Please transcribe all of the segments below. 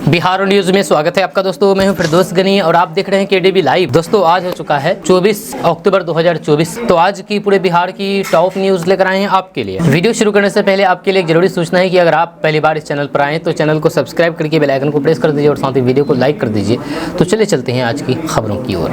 Bihar news में स्वागत है आपका दोस्तों। मैं हूं फिरदौस गनी और आप देख रहे हैं केडीबी लाइव। दोस्तों आज हो चुका है 24 अक्टूबर 2024। तो आज की पूरे बिहार की टॉप न्यूज लेकर आए हैं आपके लिए। वीडियो शुरू करने से पहले आपके लिए एक जरूरी सूचना है कि अगर आप पहली बार इस चैनल पर आए तो चैनल को सब्सक्राइब करके बेल आइकन को प्रेस कर दीजिए और साथ ही वीडियो को लाइक कर दीजिए। तो चलिए चलते हैं आज की खबरों की ओर।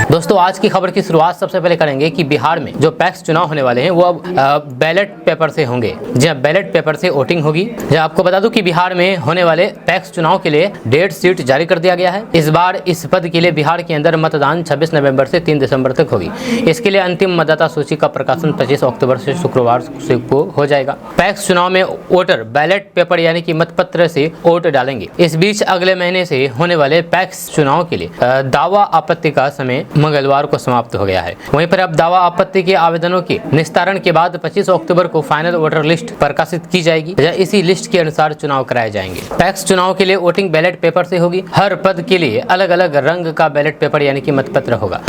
दोस्तों आज की खबर की शुरुआत सबसे पहले करेंगे कि बिहार में जो पैक्स चुनाव होने वाले हैं वो अब बैलेट पेपर से होंगे। जहाँ बैलेट पेपर से वोटिंग होगी। जहाँ आपको बता दूं कि बिहार में होने वाले पैक्स चुनाव के लिए डेट शीट जारी कर दिया गया है। इस बार इस पद के लिए बिहार के अंदर मतदान 26 नवंबर से 3 दिसंबर तक होगी। इसके लिए अंतिम मतदाता सूची का प्रकाशन 25 अक्टूबर से शुक्रवार को हो जाएगा। पैक्स चुनाव में वोटर बैलेट पेपर यानी कि मतपत्र से वोट डालेंगे। इस बीच अगले महीने से होने वाले पैक्स चुनाव के लिए दावा आपत्ति का समय मंगलवार को समाप्त हो गया है। वहीं पर अब दावा आपत्ति के आवेदनों के निस्तारण के बाद 25 अक्टूबर को फाइनल वोटर लिस्ट प्रकाशित की जाएगी। इसी लिस्ट के अनुसार चुनाव कराए जाएंगे। पैक्स चुनाव के लिए वोटिंग बैलेट पेपर से होगी। हर पद के लिए अलग अलग रंग का बैलेट पेपर यानी कि मतपत्र होगा।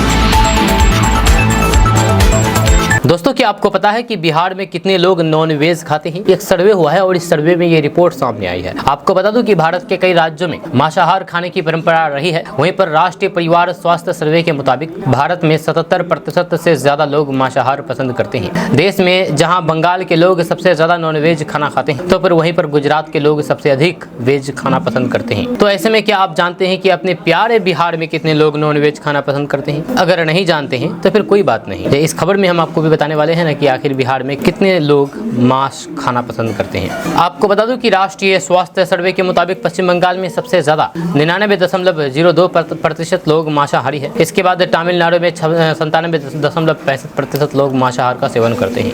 दोस्तों क्या आपको पता है कि बिहार में कितने लोग नॉन वेज खाते हैं? एक सर्वे हुआ है और इस सर्वे में ये रिपोर्ट सामने आई है। आपको बता दूं कि भारत के कई राज्यों में मांसाहार खाने की परंपरा रही है। वहीं पर राष्ट्रीय परिवार स्वास्थ्य सर्वे के मुताबिक भारत में 77% से ज्यादा लोग मांसाहार पसंद करते हैं। देश में जहां बंगाल के लोग सबसे ज्यादा नॉन वेज खाना खाते हैं तो फिर वहीं पर गुजरात के लोग सबसे अधिक वेज खाना पसंद करते हैं। तो ऐसे में क्या आप जानते हैं कि अपने प्यारे बिहार में कितने लोग नॉन वेज खाना पसंद करते हैं? अगर नहीं जानते हैं तो फिर कोई बात नहीं। इस खबर में हम आपको बताने वाले हैं ना कि आखिर बिहार में कितने लोग मांस खाना पसंद करते हैं। आपको बता दूं कि राष्ट्रीय स्वास्थ्य सर्वे के मुताबिक पश्चिम बंगाल में सबसे ज्यादा 99.02% लोग मांसाहारी है। इसके बाद तमिलनाडु में 97.65% लोग मांसाहार का सेवन करते हैं।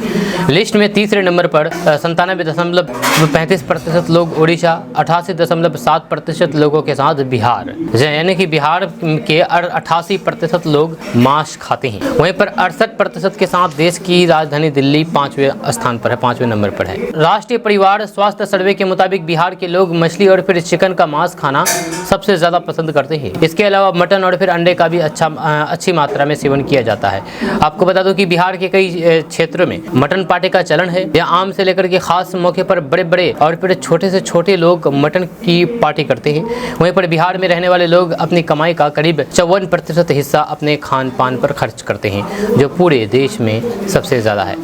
लिस्ट में तीसरे नंबर पर 97.35% लोग उड़ीसा, 88.7% लोगों के साथ बिहार, यानी कि बिहार के 88% लोग मांस खाते हैं। वहीं पर 68% के साथ देश की राजधानी दिल्ली 5वें स्थान पर है, 5वें नंबर पर है। राष्ट्रीय परिवार स्वास्थ्य सर्वे के मुताबिक बिहार के लोग मछली और फिर चिकन का मांस खाना सबसे ज्यादा पसंद करते हैं। इसके अलावा मटन और फिर अंडे का भी अच्छी मात्रा में सेवन किया जाता है। आपको बता दूं कि बिहार के कई क्षेत्रों में मटन पार्टी का चलन है। यह आम से लेकर के खास मौके पर बड़े बड़े और फिर छोटे से छोटे लोग मटन की पार्टी करते हैं। वहीं पर बिहार में रहने वाले लोग अपनी कमाई का करीब 54% हिस्सा अपने खान पान पर खर्च करते हैं, जो पूरे देश में सबसे ज्यादा है।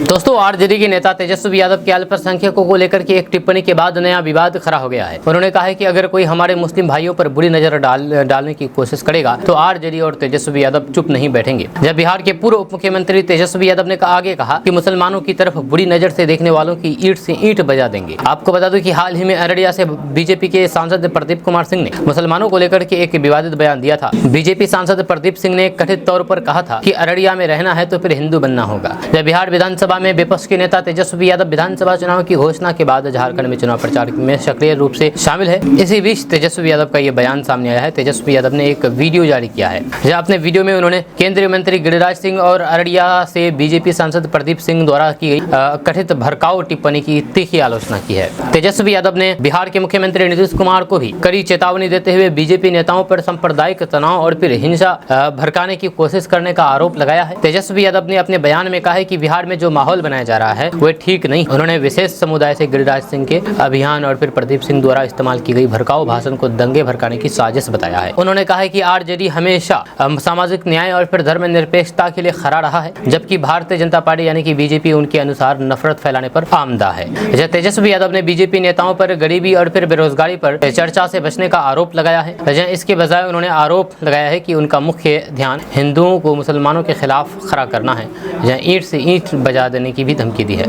दोस्तों आरजेडी के नेता तेजस्वी यादव के अल्पसंख्यकों को लेकर के एक टिप्पणी के बाद नया विवाद खड़ा हो गया है। उन्होंने कहा है कि अगर कोई हमारे मुस्लिम भाइयों पर बुरी नजर डालने की कोशिश करेगा तो आरजेडी और तेजस्वी यादव चुप नहीं बैठेंगे। जब बिहार के पूर्व उप मुख्यमंत्री तेजस्वी यादव ने आगे कहा कि मुसलमानों की तरफ बुरी नजर से देखने वालों की ईंट से ईंट बजा देंगे। आपको बता दूं कि हाल ही में अररिया से बीजेपी के सांसद प्रदीप कुमार सिंह ने मुसलमानों को लेकर के एक विवादित बयान दिया था। बीजेपी सांसद प्रदीप सिंह ने कथित तौर पर कहा था कि अररिया में रहना है तो फिर हिंदू बनना होगा। जब बिहार विधानसभा में विपक्ष के नेता तेजस्वी यादव विधानसभा चुनाव की घोषणा के बाद झारखंड में चुनाव प्रचार में सक्रिय रूप से शामिल है। इसी बीच तेजस्वी यादव का ये बयान सामने आया है। तेजस्वी यादव ने एक वीडियो जारी किया है जहां अपने वीडियो में उन्होंने केंद्रीय मंत्री गिरिराज सिंह और अररिया से बीजेपी सांसद प्रदीप सिंह द्वारा की गई कथित भड़काऊ टिप्पणी की तीखी आलोचना की है। तेजस्वी यादव ने बिहार के मुख्यमंत्री नीतीश कुमार को भी कड़ी चेतावनी देते हुए बीजेपी नेताओं पर सांप्रदायिक तनाव और फिर हिंसा भड़काने की कोशिश करने का आरोप लगाया है। तेजस्वी यादव ने अपने बयान में कहा है कि बिहार में जो माहौल बनाया जा रहा है वह ठीक नहीं। उन्होंने विशेष समुदाय से गिरिराज सिंह के अभियान और फिर प्रदीप सिंह द्वारा इस्तेमाल की गई भड़काऊ भाषण को दंगे भड़काने की साजिश बताया है। उन्होंने कहा है कि आरजेडी हमेशा सामाजिक न्याय और फिर धर्मनिरपेक्षता के लिए खड़ा रहा है, जबकि भारतीय जनता पार्टी यानी कि बीजेपी उनके अनुसार नफरत फैलाने पर आमदा है। तेजस्वी यादव ने बीजेपी नेताओं पर गरीबी और फिर बेरोजगारी पर चर्चा से बचने का आरोप लगाया है। इसके बजाय उन्होंने आरोप लगाया है कि उनका मुख्य ध्यान हिंदुओं को मुसलमानों के खिलाफ खड़ा करना है, जहाँ ईंट से ईंट बजा देने की भी धमकी दी है।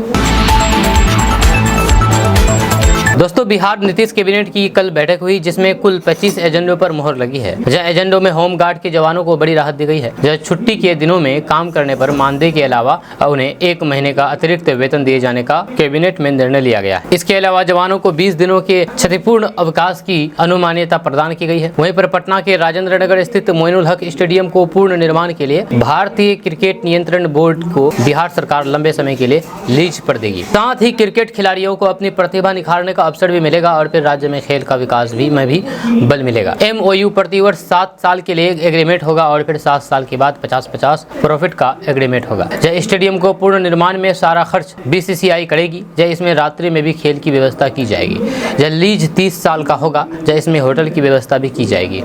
दोस्तों बिहार नीतीश कैबिनेट की कल बैठक हुई जिसमें कुल 25 एजेंडों पर मुहर लगी है। जहाँ एजेंडों में होमगार्ड के जवानों को बड़ी राहत दी गई है। जहाँ छुट्टी के दिनों में काम करने पर मानदेय के अलावा उन्हें 1 महीने का अतिरिक्त वेतन दिए जाने का कैबिनेट में निर्णय लिया गया है। इसके अलावा जवानों को 20 दिनों के क्षतिपूर्ण अवकाश की अनुमान्यता प्रदान की गई है। वहीं पर पटना के राजेंद्र नगर स्थित मोइनुल हक स्टेडियम को पूर्ण निर्माण के लिए भारतीय क्रिकेट नियंत्रण बोर्ड को बिहार सरकार लंबे समय के लिए लीज पर देगी। साथ ही क्रिकेट खिलाड़ियों को अपनी प्रतिभा निखारने का का अवसर भी मिलेगा और फिर राज्य में खेल का विकास भी में भी बल मिलेगा। MOU प्रतिवर्ष 7 साल के लिए एग्रीमेंट होगा और फिर 7 साल के बाद 50-50 प्रॉफिट का एग्रीमेंट होगा। जय स्टेडियम को पूर्ण निर्माण में सारा खर्च BCCI करेगी। जय इसमें रात्रि में भी खेल की व्यवस्था की जाएगी। जय लीज 30 साल का होगा। जय इसमें होटल की व्यवस्था भी की जाएगी।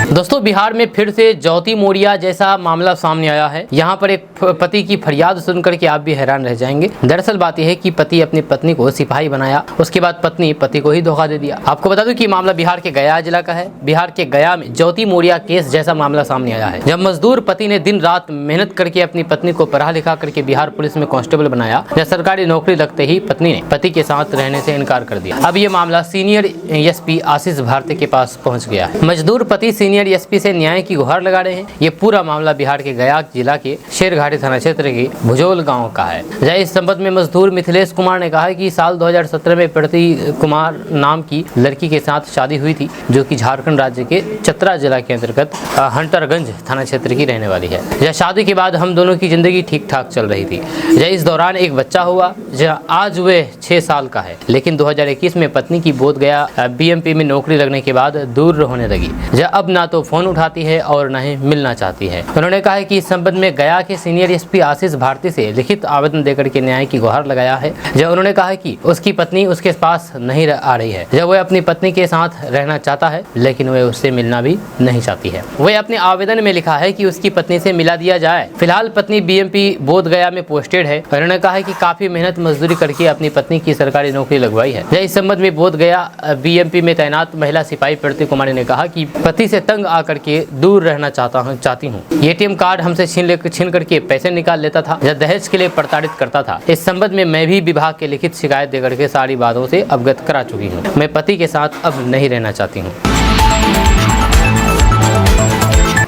दोस्तों, बिहार में फिर से ज्योति मौर्य जैसा मामला सामने आया है। यहाँ पर एक पति की फरियाद सुनकर के आप भी हैरान रह जाएंगे। दरअसल बात यह है कि पति अपनी पत्नी को सिपाही बनाया, उसके बाद पत्नी पति को ही धोखा दे दिया। आपको बता दूं कि मामला बिहार के गया जिला का है। बिहार के गया में ज्योति मौर्य केस जैसा मामला सामने आया है, जब मजदूर पति ने दिन रात मेहनत करके अपनी पत्नी को पढ़ा लिखा करके बिहार पुलिस में कांस्टेबल बनाया। जब सरकारी नौकरी लगते ही पत्नी ने पति के साथ रहने से इनकार कर दिया। अब ये मामला सीनियर SP आशीष भारती के पास पहुँच गया है। मजदूर पति सीनियर SP से न्याय की गुहार लगा रहे हैं। ये पूरा मामला बिहार के गया जिला के शेरघाटी थाना क्षेत्र के भुजोल गांव का है। जय इस संबंध में मजदूर मिथिलेश कुमार ने कहा है कि साल 2017 में प्रति कुमार नाम की लड़की के साथ शादी हुई थी, जो कि झारखंड राज्य के चतरा जिला के अंतर्गत हंटरगंज थाना क्षेत्र की रहने वाली है। जय शादी के बाद हम दोनों की जिंदगी ठीक ठाक चल रही थी। जय इस दौरान एक बच्चा हुआ, जय आज वे 6 साल का है, लेकिन 2021 में पत्नी की बोध गया BMP में नौकरी लगने के बाद दूर होने लगी। जय अब ना तो फोन उठाती है और न ही मिलना चाहती है। उन्होंने कहा है कि इस संबंध में गया के सीनियर SP आशीष भारती से लिखित आवेदन देकर के न्याय की गुहार लगाया है। जब उन्होंने कहा है कि उसकी पत्नी उसके पास नहीं आ रही है, जब वह अपनी पत्नी के साथ रहना चाहता है लेकिन वह उससे मिलना भी नहीं चाहती है। वह अपने आवेदन में लिखा है कि उसकी पत्नी से मिला दिया जाए। फिलहाल पत्नी BMP बोध गया में पोस्टेड है। उन्होंने कहा है कि काफी मेहनत मजदूरी करके अपनी पत्नी की सरकारी नौकरी लगवाई है। इस संबंध में बोध गया BMP में तैनात महिला सिपाही प्रति कुमारी ने कहा कि पति से तंग आकर के दूर रहना चाहती हूँ। ATM कार्ड हमसे छीन करके पैसे निकाल लेता था, या दहेज के लिए प्रताड़ित करता था। इस संबंध में मैं भी विभाग के लिखित शिकायत देकर के सारी बातों से अवगत करा चुकी हूँ। मैं पति के साथ अब नहीं रहना चाहती हूँ।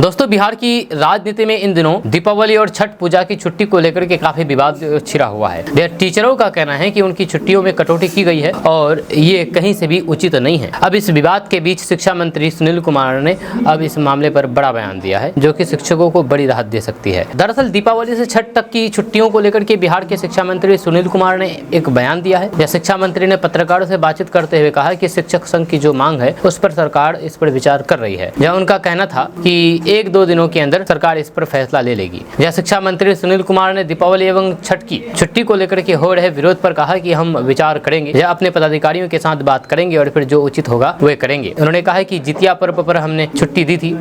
दोस्तों, बिहार की राजनीति में इन दिनों दीपावली और छठ पूजा की छुट्टी को लेकर के काफी विवाद छिड़ा हुआ है। टीचरों का कहना है कि उनकी छुट्टियों में कटौती की गई है और ये कहीं से भी उचित नहीं है। अब इस विवाद के बीच शिक्षा मंत्री सुनील कुमार ने अब इस मामले पर बड़ा बयान दिया है, जो कि शिक्षकों को बड़ी राहत दे सकती है। दरअसल दीपावली से छठ तक की छुट्टियों को लेकर के बिहार के शिक्षा मंत्री सुनील कुमार ने एक बयान दिया है। शिक्षा मंत्री ने पत्रकारों से बातचीत करते हुए कहा कि शिक्षक संघ की जो मांग है उस पर सरकार इस पर विचार कर रही है। यह उनका कहना था कि 1-2 दिनों के अंदर सरकार इस पर फैसला ले लेगी। यह शिक्षा मंत्री सुनील कुमार ने दीपावली एवं छठ की छुट्टी को लेकर के हो रहे विरोध पर कहा कि हम विचार करेंगे, या अपने पदाधिकारियों के साथ बात करेंगे और फिर जो उचित होगा वे करेंगे। उन्होंने कहा कि जितिया पर्व पर हमने छुट्टी दी थी,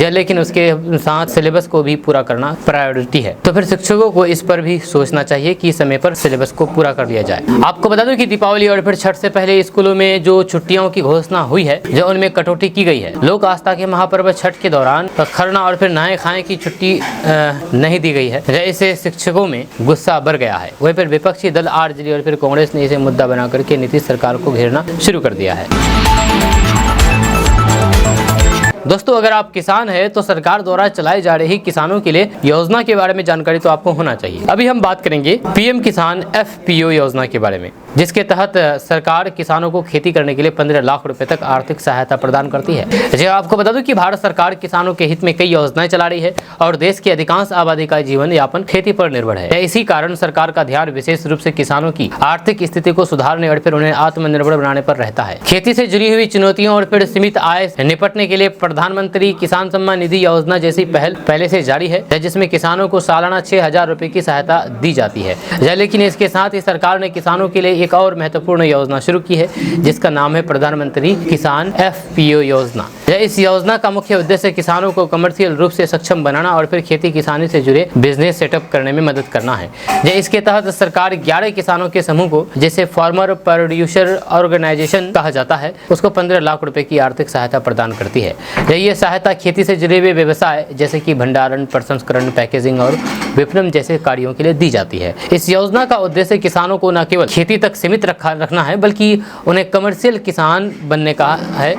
लेकिन उसके साथ सिलेबस को भी पूरा करना प्रायोरिटी है, तो फिर शिक्षकों को इस पर भी सोचना चाहिए कि समय पर सिलेबस को पूरा कर लिया जाए। आपको बता दूं कि दीपावली और फिर छठ से पहले स्कूलों में जो छुट्टियों की घोषणा हुई है, जो उनमें कटौती की गई है। लोक आस्था के महापर्व छठ के दौरान खरना और फिर नहाए खाए की छुट्टी नहीं दी गई है। इससे शिक्षकों में गुस्सा बढ़ गया है। वहीं फिर विपक्षी दल RJD और फिर कांग्रेस ने इसे मुद्दा बना करके नीतीश सरकार को घेरना शुरू कर दिया है। दोस्तों, अगर आप किसान हैं तो सरकार द्वारा चलाई जा रही किसानों के लिए योजना के बारे में जानकारी तो आपको होना चाहिए। अभी हम बात करेंगे PM किसान FPO योजना के बारे में, जिसके तहत सरकार किसानों को खेती करने के लिए 15 लाख रुपए तक आर्थिक सहायता प्रदान करती है। जी आपको बता दूं कि भारत सरकार किसानों के हित में कई योजनाएं चला रही है और देश की अधिकांश आबादी का जीवन यापन खेती पर निर्भर है। इसी कारण सरकार का ध्यान विशेष रूप से किसानों की आर्थिक स्थिति को सुधारने और फिर उन्हें आत्मनिर्भर बनाने पर रहता है। खेती से जुड़ी हुई चुनौतियों और फिर सीमित आय से निपटने के लिए प्रधानमंत्री किसान सम्मान निधि योजना जैसी पहल पहले से जारी है, जिसमें किसानों को सालाना 6,000 रुपए की सहायता दी जाती है। लेकिन इसके साथ ही सरकार ने किसानों के लिए एक और महत्वपूर्ण योजना शुरू की है, जिसका नाम है प्रधानमंत्री किसान FPO योजना। इस योजना का मुख्य उद्देश्य किसानों को कमर्शियल रूप से सक्षम बनाना और फिर खेती किसानी से जुड़े बिजनेस सेटअप करने में मदद करना है। इसके तहत सरकार 11 किसानों के समूह को, जिसे फार्मर प्रोड्यूसर ऑर्गेनाइजेशन कहा जाता है, उसको 15 लाख रुपए की आर्थिक सहायता प्रदान करती है। ये सहायता खेती से जुड़े हुए व्यवसाय जैसे कि भंडारण, प्रसंस्करण, पैकेजिंग और विपणन जैसे कार्यों के लिए दी जाती है। इस योजना का उद्देश्य किसानों को न केवल खेती तक सीमित रखना है, बल्कि उन्हें कमर्शियल किसान बनने का है,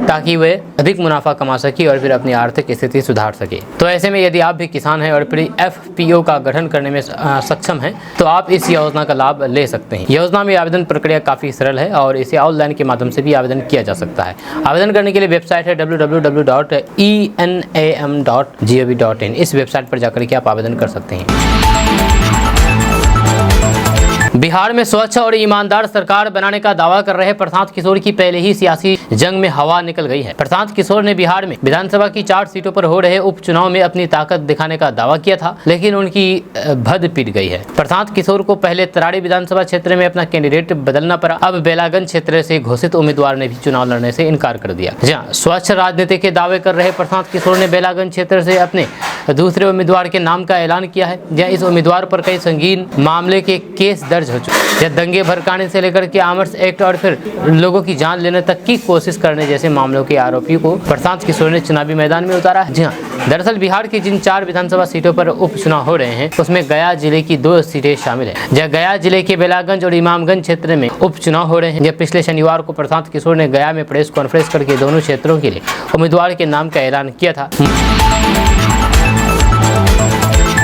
ताकि वे अधिक मुनाफा कमा सके और फिर अपनी आर्थिक स्थिति सुधार सके। तो ऐसे में यदि आप भी किसान हैं और फिर FPO का गठन करने में सक्षम हैं, तो आप इस योजना का लाभ ले सकते हैं। योजना में आवेदन प्रक्रिया काफ़ी सरल है और इसे ऑनलाइन के माध्यम से भी आवेदन किया जा सकता है। आवेदन करने के लिए वेबसाइट है www.enam.gov.in। इस वेबसाइट पर जाकर के आप आवेदन कर सकते हैं। बिहार में स्वच्छ और ईमानदार सरकार बनाने का दावा कर रहे प्रशांत किशोर की पहले ही सियासी जंग में हवा निकल गई है। प्रशांत किशोर ने बिहार में विधानसभा की 4 सीटों पर हो रहे उपचुनाव में अपनी ताकत दिखाने का दावा किया था, लेकिन उनकी भद पिट गई है। प्रशांत किशोर को पहले तराड़ी विधानसभा क्षेत्र में अपना कैंडिडेट बदलना पड़ा। अब बेलागंज क्षेत्र से घोषित उम्मीदवार ने भी चुनाव लड़ने से इनकार कर दिया। जहाँ स्वच्छ राजनीति के दावे कर रहे प्रशांत किशोर ने बेलागंज क्षेत्र से अपने दूसरे उम्मीदवार के नाम का ऐलान किया है। जहाँ इस उम्मीदवार पर कई संगीन मामले के केस दर्ज हो चुके हैं। दंगे भड़काने से लेकर के आर्म्स एक्ट और फिर लोगों की जान लेने तक की कोशिश करने जैसे मामलों के आरोपी को प्रशांत किशोर ने चुनावी मैदान में उतारा है। जी हाँ, दरअसल बिहार की जिन 4 विधानसभा सीटों पर उपचुनाव हो रहे हैं उसमें गया जिले की 2 सीटें शामिल है। जहाँ गया जिले के बेलागंज और इमामगंज क्षेत्र में उपचुनाव हो रहे हैं। जब पिछले शनिवार को प्रशांत किशोर ने गया में प्रेस कॉन्फ्रेंस करके दोनों क्षेत्रों के लिए उम्मीदवार के नाम का ऐलान किया था।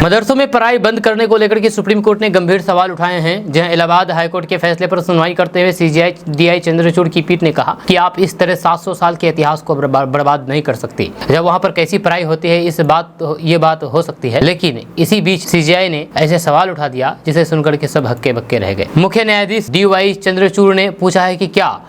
मदरसों में पढ़ाई बंद करने को लेकर के सुप्रीम कोर्ट ने गंभीर सवाल उठाए हैं। जहां इलाहाबाद हाईकोर्ट के फैसले पर सुनवाई करते हुए सीजीआई डीआई चंद्रचूड़ की पीठ ने कहा कि आप इस तरह 700 साल के इतिहास को बर्बाद नहीं कर सकते। जब वहां पर कैसी पढ़ाई होती है ये बात हो सकती है, लेकिन इसी बीच सीजीआई ने ऐसे सवाल उठा दिया जिसे सुनकर के सब हक्के बक्के रह गए। मुख्य न्यायाधीश डीवाई चंद्रचूड़ ने पूछा है कि क्या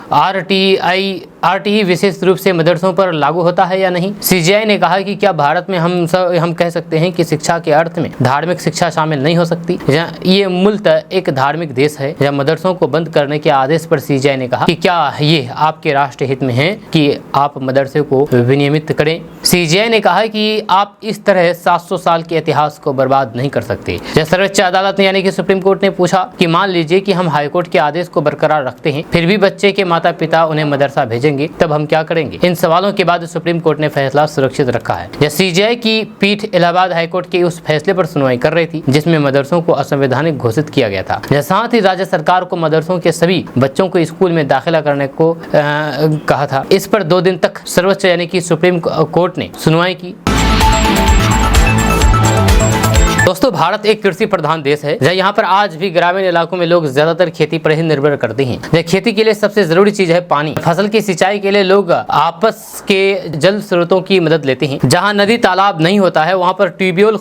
आरटीई विशेष रूप से मदरसों पर लागू होता है या नहीं। सीजीआई ने कहा कि क्या भारत में हम कह सकते हैं कि शिक्षा के अर्थ में धार्मिक शिक्षा शामिल नहीं हो सकती। ये मूलतः एक धार्मिक देश है। जब मदरसों को बंद करने के आदेश पर सीजीआई ने कहा कि क्या ये आपके राष्ट्र हित में है कि आप मदरसे को विनियमित करें। सीजीआई ने कहा कि आप इस तरह 700 साल के इतिहास को बर्बाद नहीं कर सकते। जब सर्वोच्च अदालत ने यानी कि सुप्रीम कोर्ट ने पूछा कि मान लीजिए कि हम हाईकोर्ट के आदेश को बरकरार रखते हैं, फिर भी बच्चे के माता पिता उन्हें मदरसा भेजेंगे, तब हम क्या करेंगे। इन सवालों के बाद सुप्रीम कोर्ट ने फैसला सुरक्षित रखा है। जब सीजीआई की पीठ इलाहाबाद हाईकोर्ट के उस फैसले पर सुनवाई कर रही थी जिसमें मदरसों को असंवैधानिक घोषित किया गया था। साथ ही राज्य सरकार को मदरसों के सभी बच्चों को स्कूल में दाखिला करने को कहा था। इस पर 2 दिन तक सर्वोच्च यानी कि सुप्रीम कोर्ट ने सुनवाई की। दोस्तों, भारत एक कृषि प्रधान देश है। यहाँ पर आज भी ग्रामीण इलाकों में लोग ज्यादातर खेती पर ही निर्भर करते हैं। खेती के लिए सबसे जरूरी चीज है पानी। फसल की सिंचाई के लिए लोग आपस के जल स्रोतों की मदद लेते हैं। जहाँ नदी तालाब नहीं होता है वहाँ पर ट्यूबवेल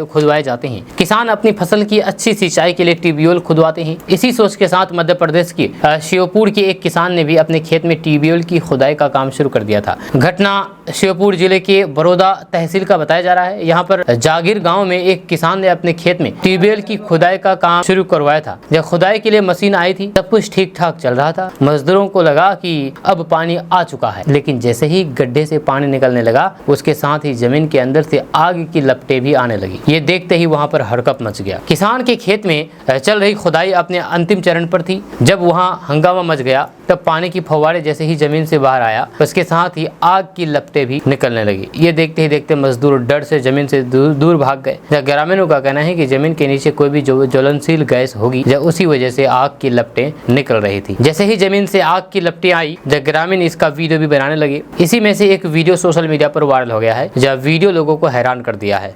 खुदवाए जाते हैं। किसान अपनी फसल की अच्छी सिंचाई के लिए ट्यूबवेल खुदवाते हैं। इसी सोच के साथ मध्य प्रदेश के श्योपुर के एक किसान ने भी अपने खेत में ट्यूबवेल की खुदाई का काम शुरू कर दिया था। घटना श्योपुर जिले के बड़ौदा तहसील का बताया जा रहा है। यहाँ पर जागीर गाँव में एक किसान ने अपने खेत में ट्यूबवेल की खुदाई का काम शुरू करवाया था। जब खुदाई के लिए मशीन आई थी सब कुछ ठीक ठाक चल रहा था। मजदूरों को लगा कि अब पानी आ चुका है, लेकिन जैसे ही गड्ढे से पानी निकलने लगा उसके साथ ही जमीन के अंदर से आग की लपटें भी आने लगी। ये देखते ही वहां पर हड़कंप मच गया। किसान के खेत में चल रही खुदाई अपने अंतिम चरण पर थी। जब वहां हंगामा मच गया तब पानी की फव्वारे जैसे ही जमीन से बाहर आया उसके साथ ही आग की लपटें भी निकलने लगी। ये देखते ही देखते मजदूर डर से जमीन से दूर भाग गए। ग्रामीणों का कहना है कि जमीन के नीचे कोई भी ज्वलनशील गैस होगी, उसी वजह से आग की लपटें निकल रही थी। जैसे ही जमीन से आग की लपटें आई जब ग्रामीण इसका वीडियो भी बनाने लगे। इसी में से एक वीडियो सोशल मीडिया पर वायरल हो गया है। जब वीडियो लोगों को हैरान कर दिया है।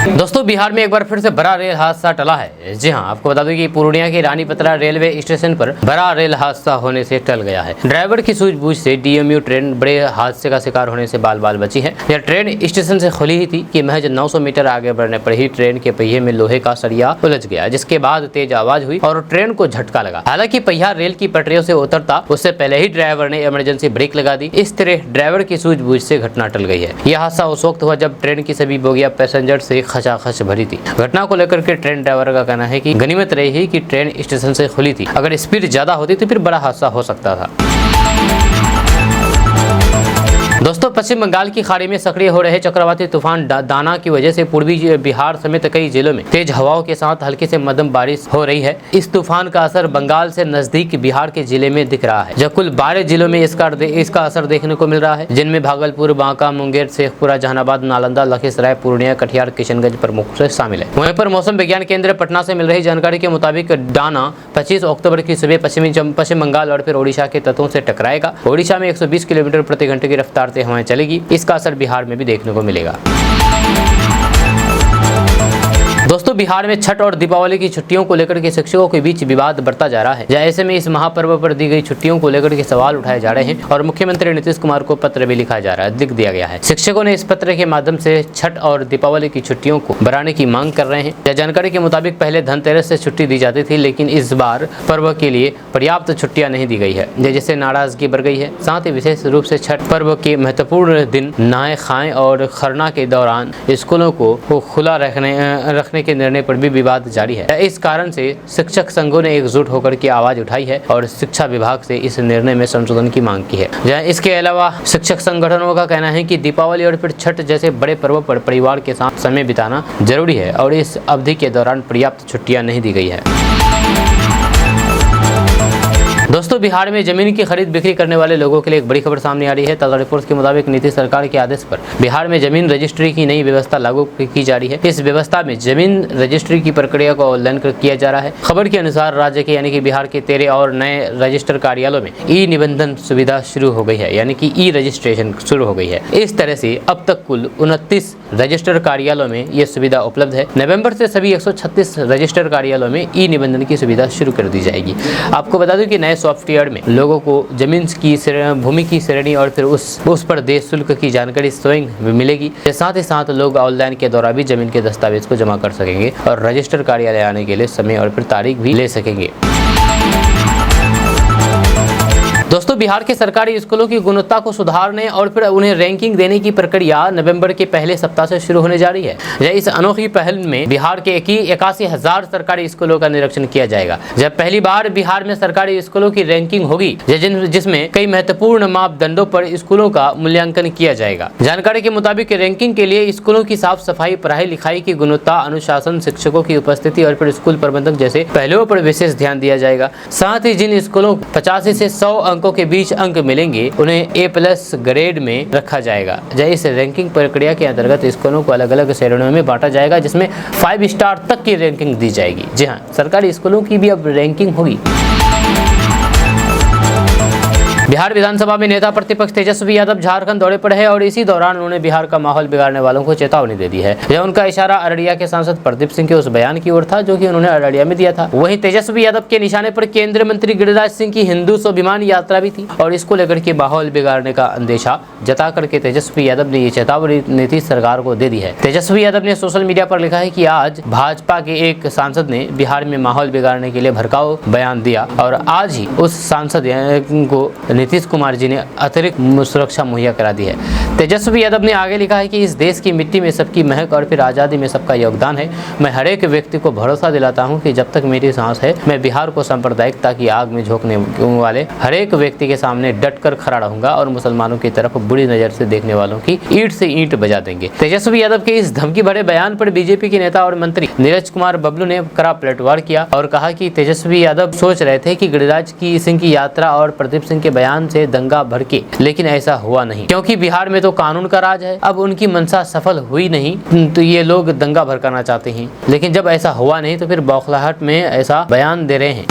दोस्तों, बिहार में एक बार फिर से बड़ा रेल हादसा टला है। जी हां, आपको बता दूं कि पूर्णिया के रानीपत्रा रेलवे स्टेशन पर बड़ा रेल हादसा होने से टल गया है। ड्राइवर की सूझबूझ से डीएमयू ट्रेन बड़े हादसे का शिकार होने से बाल बाल बची है। यह ट्रेन स्टेशन से खुली ही थी कि महज 900 मीटर आगे बढ़ने पर ही ट्रेन के पहिए में लोहे का सरिया उलझ गया, जिसके बाद तेज आवाज हुई और ट्रेन को झटका लगा। हालांकि पहिया रेल की पटरियों से उतरता उससे पहले ही ड्राइवर ने इमरजेंसी ब्रेक लगा दी। इस तरह ड्राइवर की सूझबूझ से घटना टल गई है। यह हादसा उस वक्त हुआ जब ट्रेन की सभी बोगियां पैसेंजर से खचाखच भरी थी। घटना को लेकर के ट्रेन ड्राइवर का कहना है कि गनीमत रही कि ट्रेन स्टेशन से खुली थी। अगर स्पीड ज्यादा होती तो फिर बड़ा हादसा हो सकता था। दोस्तों, पश्चिम बंगाल की खाड़ी में सक्रिय हो रहे चक्रवाती तूफान दाना की वजह से पूर्वी बिहार समेत कई जिलों में तेज हवाओं के साथ हल्की से मध्यम बारिश हो रही है। इस तूफान का असर बंगाल से नजदीक बिहार के जिले में दिख रहा है। जब कुल 12 जिलों में इसका असर देखने को मिल रहा है, जिनमें भागलपुर, बांका, मुंगेर, शेखपुरा, जहानाबाद, नालंदा, लखीसराय, पूर्णिया, कटिहार, किशनगंज प्रमुख रूप से शामिल है। वहीं पर मौसम विज्ञान केंद्र पटना से मिल रही जानकारी के मुताबिक दाना 25 अक्टूबर की सुबह पश्चिम बंगाल और फिर ओडिशा के तटों से टकराएगा। ओडिशा में 120 किलोमीटर प्रति घंटे की रफ्तार से हवाएं चलेगी। इसका असर बिहार में भी देखने को मिलेगा। दोस्तों, बिहार में छठ और दीपावली की छुट्टियों को लेकर के शिक्षकों के बीच विवाद बढ़ता जा रहा है। ऐसे में इस महापर्व पर दी गई छुट्टियों को लेकर के सवाल उठाए जा रहे हैं और मुख्यमंत्री नीतीश कुमार को पत्र भी लिख दिया गया है। शिक्षकों ने इस पत्र के माध्यम से छठ और दीपावली की छुट्टियों को बढ़ाने की मांग कर रहे हैं। जानकारी के मुताबिक पहले धनतेरस से छुट्टी दी जाती थी, लेकिन इस बार पर्व के लिए पर्याप्त छुट्टियां नहीं दी गई है, जिससे नाराजगी बढ़ गई है। साथ ही विशेष रूप से छठ पर्व के महत्वपूर्ण दिन नहाए खाएं और खरना के दौरान स्कूलों को खुला रखने के निर्णय पर भी विवाद जारी है। इस कारण से शिक्षक संघों ने एकजुट होकर के आवाज उठाई है और शिक्षा विभाग से इस निर्णय में संशोधन की मांग की है। इसके अलावा शिक्षक संगठनों का कहना है कि दीपावली और फिर छठ जैसे बड़े पर्व पर परिवार के साथ समय बिताना जरूरी है और इस अवधि के दौरान पर्याप्त छुट्टियां नहीं दी गई है। दोस्तों, बिहार में जमीन की खरीद बिक्री करने वाले लोगों के लिए एक बड़ी खबर सामने आ रही है। ताज़ा रिपोर्ट्स के मुताबिक नीतीश सरकार के आदेश पर बिहार में जमीन रजिस्ट्री की नई व्यवस्था लागू की जा रही है। इस व्यवस्था में जमीन रजिस्ट्री की प्रक्रिया को ऑनलाइन किया जा रहा है। खबर के अनुसार राज्य के यानी कि बिहार के 13 और नए रजिस्टर कार्यालयों में ई निबंधन सुविधा शुरू हो गई है, यानी कि ई रजिस्ट्रेशन शुरू हो गई है। इस तरह से अब तक कुल 29 रजिस्टर कार्यालयों में ये सुविधा उपलब्ध है। नवंबर से सभी 136 रजिस्टर कार्यालयों में ई निबंधन की सुविधा शुरू कर दी जाएगी। आपको बता दूं कि नए सॉफ्टवेयर में लोगों को जमीन की भूमि की श्रेणी और फिर उस पर देय शुल्क की जानकारी स्वयं मिलेगी। साथ ही साथ लोग ऑनलाइन के द्वारा भी जमीन के दस्तावेज को जमा कर सकेंगे और रजिस्टर कार्यालय आने के लिए समय और फिर तारीख भी ले सकेंगे। दोस्तों, बिहार के सरकारी स्कूलों की गुणवत्ता को सुधारने और फिर उन्हें रैंकिंग देने की प्रक्रिया नवंबर के पहले सप्ताह से शुरू होने जा रही है। इस अनोखी पहल में बिहार के 81,000 सरकारी स्कूलों का निरीक्षण किया जाएगा। जब पहली बार बिहार में सरकारी स्कूलों की रैंकिंग होगी, जिसमें कई महत्वपूर्ण मापदंडों पर स्कूलों का मूल्यांकन किया जाएगा। जानकारी के मुताबिक रैंकिंग के लिए स्कूलों की साफ सफाई, पढ़ाई लिखाई की गुणवत्ता, अनुशासन, शिक्षकों की उपस्थिति और फिर स्कूल प्रबंधक जैसे पहलुओं पर विशेष ध्यान दिया जाएगा। साथ ही जिन स्कूलों 85 से 100 अंकों के बीच अंक मिलेंगे, उन्हें A+ ग्रेड में रखा जाएगा। इस रैंकिंग प्रक्रिया के अंतर्गत स्कूलों को अलग अलग श्रेणियों में बांटा जाएगा, जिसमें 5 स्टार तक की रैंकिंग दी जाएगी। जी हाँ, सरकारी स्कूलों की भी अब रैंकिंग होगी। बिहार विधानसभा में नेता प्रतिपक्ष तेजस्वी यादव झारखंड दौरे पर है और इसी दौरान उन्होंने बिहार का माहौल बिगाड़ने वालों को चेतावनी दे दी है। यह उनका इशारा अररिया के सांसद प्रदीप सिंह के उस बयान की ओर था जो कि उन्होंने अररिया में दिया था। वहीं तेजस्वी यादव के निशाने पर केंद्रीय मंत्री गिरिराज सिंह की हिंदू स्वाभिमान यात्रा भी थी और इसको लेकर के माहौल बिगाड़ने का अंदेशा जता करके तेजस्वी यादव ने ये चेतावनी नीतीश सरकार को दे दी है। तेजस्वी यादव ने सोशल मीडिया पर लिखा है कि आज भाजपा के एक सांसद ने बिहार में माहौल बिगाड़ने के लिए भड़काऊ बयान दिया और आज ही उस सांसद को नीतीश कुमार जी ने अतिरिक्त सुरक्षा मुहैया करा दी है। तेजस्वी यादव ने आगे लिखा है कि इस देश की मिट्टी में सबकी महक और फिर आज़ादी में सबका योगदान है। मैं हर एक व्यक्ति को भरोसा दिलाता हूं कि जब तक मेरी सांस है, मैं बिहार को सांप्रदायिकता की आग में झोंकने वाले हर एक व्यक्ति के सामने डटकर खड़ा रहूंगा और मुसलमानों की तरफ बुरी नजर से देखने वालों की ईंट से ईंट बजा देंगे। तेजस्वी यादव के इस धमकी भरे बयान पर बीजेपी के नेता और मंत्री नीरज कुमार बबलू ने कड़ा पलटवार किया और कहा कि तेजस्वी यादव सोच रहे थे कि गिरिराज सिंह की यात्रा और प्रदीप सिंह के बयान से दंगा भड़के, लेकिन ऐसा हुआ नहीं क्योंकि बिहार में तो कानून का राज है। अब उनकी मंशा सफल हुई नहीं तो ये लोग दंगा भड़काना चाहते हैं, लेकिन जब ऐसा हुआ नहीं तो फिर बौखलाहट में ऐसा बयान दे रहे हैं।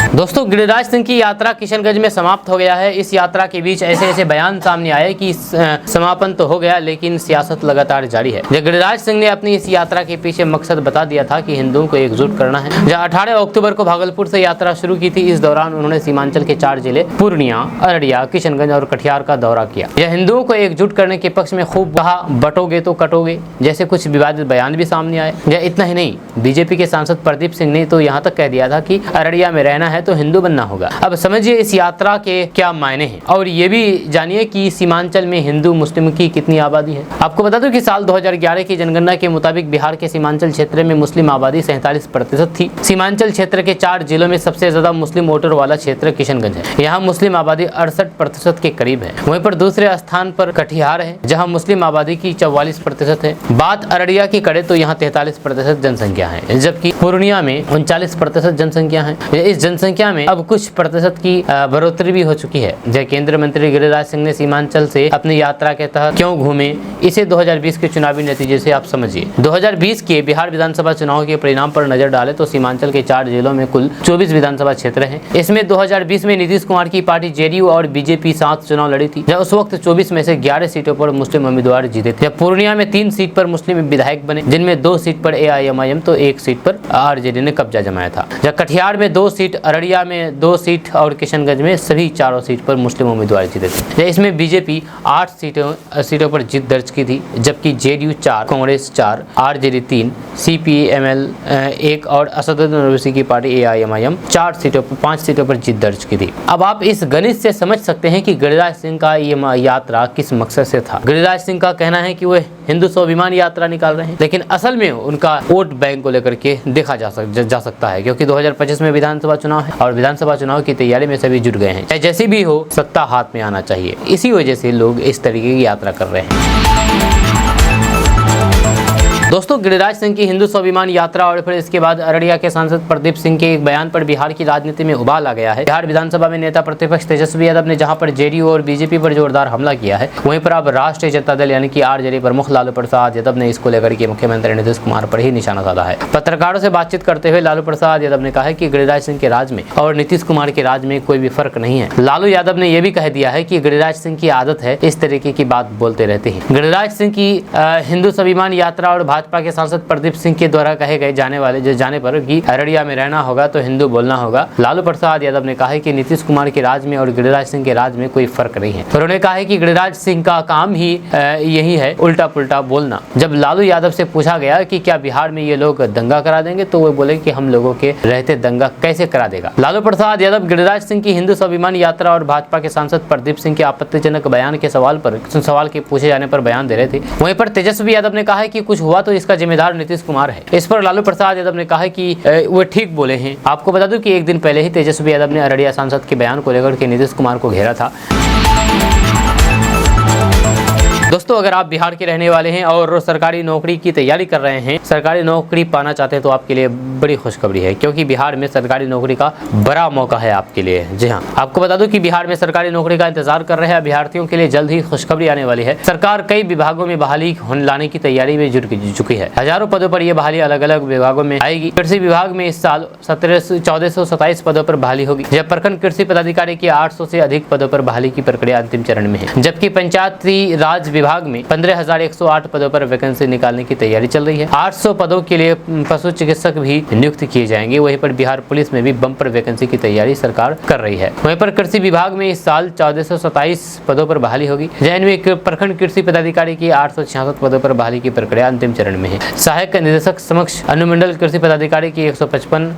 दोस्तों, गिरिराज सिंह की यात्रा किशनगंज में समाप्त हो गया है। इस यात्रा के बीच ऐसे ऐसे बयान सामने आए कि समापन तो हो गया, लेकिन सियासत लगातार जारी है। जब गिरिराज सिंह ने अपनी इस यात्रा के पीछे मकसद बता दिया था कि हिंदुओं को एकजुट करना है। जब 18 अक्टूबर को भागलपुर से यात्रा शुरू की थी, इस दौरान उन्होंने सीमांचल के 4 जिले पूर्णिया, अररिया, किशनगंज और कटिहार का दौरा किया। यह हिंदुओं को एकजुट करने के पक्ष में खूब कहा, बटोगे तो कटोगे जैसे कुछ विवादित बयान भी सामने आए। यह इतना ही नहीं, बीजेपी के सांसद प्रदीप सिंह ने तो यहाँ तक कह दिया था कि अररिया में रहना है तो हिंदू बनना होगा। अब समझिए इस यात्रा के क्या मायने हैं और ये भी जानिए कि सीमांचल में हिंदू मुस्लिम की कितनी आबादी है। आपको बता दूं कि साल 2011 की जनगणना के मुताबिक बिहार के सीमांचल क्षेत्र में मुस्लिम आबादी 47% थी। सीमांचल क्षेत्र के 4 जिलों में सबसे ज्यादा मुस्लिम वोटर वाला क्षेत्र किशनगंज है। यहाँ मुस्लिम आबादी 68% के करीब है। वहीं पर दूसरे स्थान पर कटिहार है, जहाँ मुस्लिम आबादी की 44% है। बात अररिया की करे तो यहाँ 43% जनसंख्या है, जबकि पूर्णिया में 39% जनसंख्या है। इस जनसंख्या संख्या में अब कुछ प्रतिशत की बढ़ोतरी भी हो चुकी है। जय केंद्रीय मंत्री गिरिराज सिंह ने सीमांचल से अपनी यात्रा के तहत क्यों घूमे, इसे 2020 के चुनावी नतीजे से आप समझिए। 2020 के बिहार विधानसभा चुनाव के परिणाम पर नजर डालें तो सीमांचल के 4 जिलों में कुल 24 विधानसभा क्षेत्र हैं। इसमें 2020 में नीतीश कुमार की पार्टी जेडीयू और बीजेपी साथ चुनाव लड़ी थी, जब उस वक्त 24 में से 11 सीटों पर मुस्लिम उम्मीदवार जीते थे। पूर्णिया में 3 सीट पर मुस्लिम विधायक बने, जिनमें 2 सीट पर एआईएमआईएम तो 1 सीट पर आरजेडी ने कब्जा जमाया था। जब कटिहार में 2 सीट, अररिया में 2 सीट और किशनगंज में सभी चारों सीट पर मुस्लिम उम्मीदवार जीते थे। इसमें बीजेपी 8 सीटों पर जीत दर्ज की थी, जबकि जेडीयू 4, कांग्रेस 4, आरजेडी 3, सीपीएमएल 1 और असदुद्दीन ओवैसी की पार्टी एआईएमआईएम 5 सीटों पर जीत दर्ज की थी। अब आप इस गणित से समझ सकते हैं कि गिरिराज सिंह का ये यात्रा किस मकसद से था। गिरिराज सिंह का कहना है कि वह हिंदू स्वाभिमान यात्रा निकाल रहे हैं, लेकिन असल में उनका वोट बैंक को लेकर के देखा जा सकता है, क्योंकि 2025 में विधानसभा चुनाव है और विधानसभा चुनाव की तैयारी में सभी जुट गए हैं। चाहे जैसी भी हो, सत्ता हाथ में आना चाहिए। इसी वजह से लोग इस तरीके की यात्रा कर रहे हैं। दोस्तों, गिरिराज सिंह की हिंदू स्वाभिमान यात्रा और फिर इसके बाद अररिया के सांसद प्रदीप सिंह के एक बयान पर बिहार की राजनीति में उबाल आ गया है। बिहार विधानसभा में नेता प्रतिपक्ष तेजस्वी यादव ने जहां पर जेडीयू और बीजेपी पर जोरदार हमला किया है, वहीं पर अब राष्ट्रीय जनता दल यानी कि आरजेडी प्रमुख लालू प्रसाद यादव ने इसको लेकर के मुख्यमंत्री नीतीश कुमार पर ही निशाना साधा है। पत्रकारों से बातचीत करते हुए लालू प्रसाद यादव ने कहा है कि गिरिराज सिंह के राज में और नीतीश कुमार के राज में कोई भी फर्क नहीं है। लालू यादव ने यह भी कह दिया है कि गिरिराज सिंह की आदत है इस तरीके की बात बोलते रहते हैं। गिरिराज सिंह की हिंदू स्वाभिमान यात्रा और भाजपा के सांसद प्रदीप सिंह के द्वारा कहे गए जाने पर कि अररिया में रहना होगा तो हिंदू बोलना होगा। लालू प्रसाद यादव ने कहा है कि नीतीश कुमार के राज में और गिरिराज सिंह के राज में कोई फर्क नहीं है। उन्होंने कहा है कि गिरिराज सिंह का काम ही यही है, उल्टा पुल्टा बोलना। जब लालू यादव से पूछा गया कि क्या बिहार में ये लोग दंगा करा देंगे, तो वो बोले कि हम लोगों के रहते दंगा कैसे करा देगा। लालू प्रसाद यादव गिरिराज सिंह की हिंदू स्वाभिमान यात्रा और भाजपा के सांसद प्रदीप सिंह के आपत्तिजनक बयान के सवाल के पूछे जाने पर बयान दे रहे थे। वहीं पर तेजस्वी यादव ने कहा है कि कुछ हुआ तो इसका जिम्मेदार नीतीश कुमार है। इस पर लालू प्रसाद यादव ने कहा कि वो ठीक बोले हैं। आपको बता दूं कि एक दिन पहले ही तेजस्वी यादव ने अररिया सांसद के बयान को लेकर के नीतीश कुमार को घेरा था। दोस्तों, अगर आप बिहार के रहने वाले हैं और सरकारी नौकरी की तैयारी कर रहे हैं, सरकारी नौकरी पाना चाहते हैं, तो आपके लिए बड़ी खुशखबरी है, क्योंकि बिहार में सरकारी नौकरी का बड़ा मौका है आपके लिए। जी हाँ, आपको बता दूं कि बिहार में सरकारी नौकरी का इंतजार कर रहे अभ्यर्थियों के लिए जल्द ही खुशखबरी आने वाली है। सरकार कई विभागों में बहाली लाने की तैयारी में जुट चुकी है। हजारों पदों पर यह बहाली अलग अलग विभागों में आएगी। कृषि विभाग में इस साल 1427 पदों पर बहाली होगी, जब प्रखंड कृषि पदाधिकारी की 800 से अधिक पदों पर बहाली की प्रक्रिया अंतिम चरण में है। जबकि पंचायती राज विभाग में 15,108 पदों पर वैकेंसी निकालने की तैयारी चल रही है। 800 पदों के लिए पशु चिकित्सक भी नियुक्त किए जाएंगे। वहीं पर बिहार पुलिस में भी बम्पर वैकेंसी की तैयारी सरकार कर रही है। वहीं पर कृषि विभाग में इस साल 1427 पदों पर बहाली होगी, जिनमें प्रखंड कृषि पदाधिकारी की 866 पदों पर बहाली की प्रक्रिया अंतिम चरण में है। सहायक निदेशक समक्ष अनुमंडल कृषि पदाधिकारी की 155,